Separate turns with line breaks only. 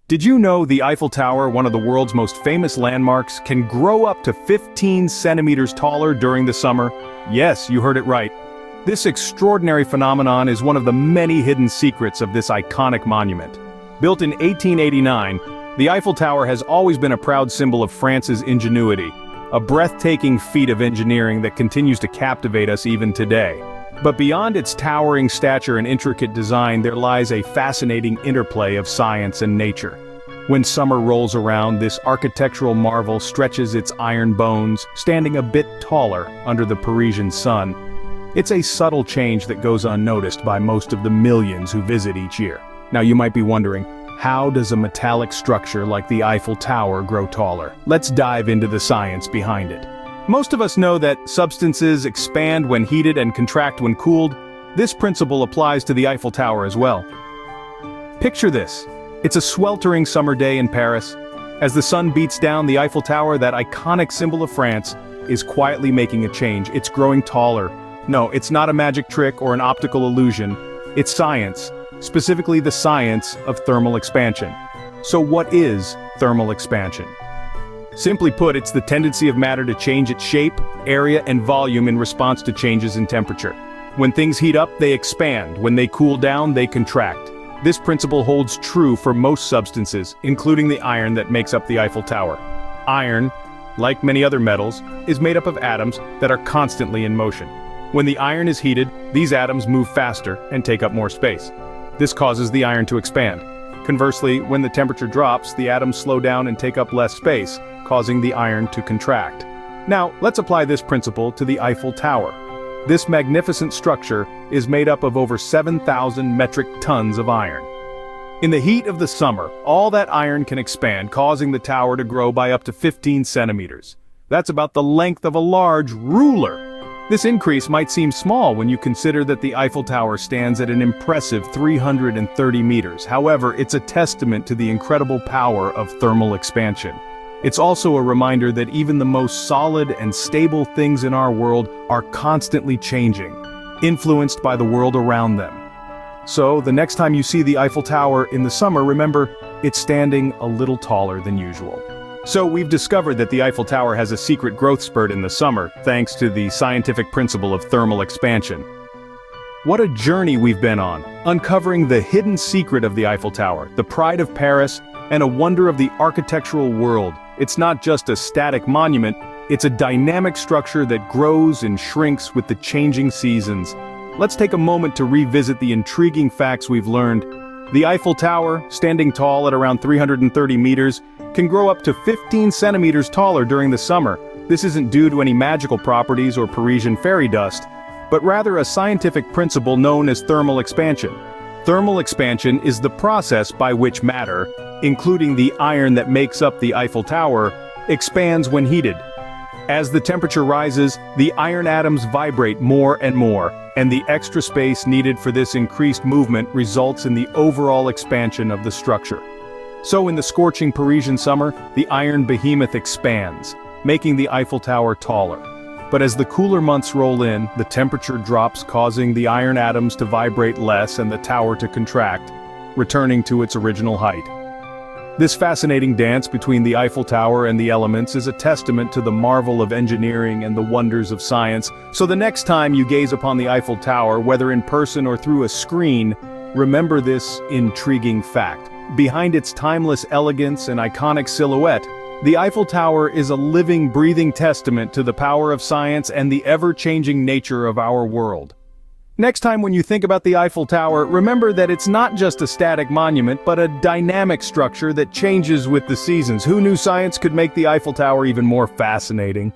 Did you know the Eiffel Tower, one of the world's most famous landmarks, can grow up to 15 centimeters taller during the summer? Yes, you heard it right. This extraordinary phenomenon is one of the many hidden secrets of this iconic monument. Built in 1889, the Eiffel Tower has always been a proud symbol of France's ingenuity, a breathtaking feat of engineering that continues to captivate us even today. But beyond its towering stature and intricate design, there lies a fascinating interplay of science and nature. When summer rolls around, this architectural marvel stretches its iron bones, standing a bit taller under the Parisian sun. It's a subtle change that goes unnoticed by most of the millions who visit each year. Now you might be wondering, how does a metallic structure like the Eiffel Tower grow taller? Let's dive into the science behind it. Most of us know that substances expand when heated and contract when cooled. This principle applies to the Eiffel Tower as well. Picture this. It's a sweltering summer day in Paris. As the sun beats down, the Eiffel Tower, that iconic symbol of France, is quietly making a change. It's growing taller. No, it's not a magic trick or an optical illusion. It's science, specifically the science of thermal expansion. So what is thermal expansion? Simply put, it's the tendency of matter to change its shape, area, and volume in response to changes in temperature. When things heat up, they expand. When they cool down, they contract. This principle holds true for most substances, including the iron that makes up the Eiffel Tower. Iron, like many other metals, is made up of atoms that are constantly in motion. When the iron is heated, these atoms move faster and take up more space. This causes the iron to expand. Conversely, when the temperature drops, the atoms slow down and take up less space, causing the iron to contract. Now, let's apply this principle to the Eiffel Tower. This magnificent structure is made up of over 7,000 metric tons of iron. In the heat of the summer, all that iron can expand, causing the tower to grow by up to 15 centimeters. That's about the length of a large ruler. This increase might seem small when you consider that the Eiffel Tower stands at an impressive 330 meters. However, it's a testament to the incredible power of thermal expansion. It's also a reminder that even the most solid and stable things in our world are constantly changing, influenced by the world around them. So, the next time you see the Eiffel Tower in the summer, remember, it's standing a little taller than usual. So we've discovered that the Eiffel Tower has a secret growth spurt in the summer, thanks to the scientific principle of thermal expansion. What a journey we've been on, uncovering the hidden secret of the Eiffel Tower, the pride of Paris, and a wonder of the architectural world. It's not just a static monument, it's a dynamic structure that grows and shrinks with the changing seasons. Let's take a moment to revisit the intriguing facts we've learned. The Eiffel Tower, standing tall at around 330 meters, can grow up to 15 centimeters taller during the summer. This isn't due to any magical properties or Parisian fairy dust, but rather a scientific principle known as thermal expansion. Thermal expansion is the process by which matter, including the iron that makes up the Eiffel Tower, expands when heated. As the temperature rises, the iron atoms vibrate more and more, and the extra space needed for this increased movement results in the overall expansion of the structure. So in the scorching Parisian summer, the iron behemoth expands, making the Eiffel Tower taller. But as the cooler months roll in, the temperature drops, causing the iron atoms to vibrate less and the tower to contract, returning to its original height. This fascinating dance between the Eiffel Tower and the elements is a testament to the marvel of engineering and the wonders of science. So the next time you gaze upon the Eiffel Tower, whether in person or through a screen, remember this intriguing fact. Behind its timeless elegance and iconic silhouette, the Eiffel Tower is a living, breathing testament to the power of science and the ever-changing nature of our world. Next time when you think about the Eiffel Tower, remember that it's not just a static monument, but a dynamic structure that changes with the seasons. Who knew science could make the Eiffel Tower even more fascinating?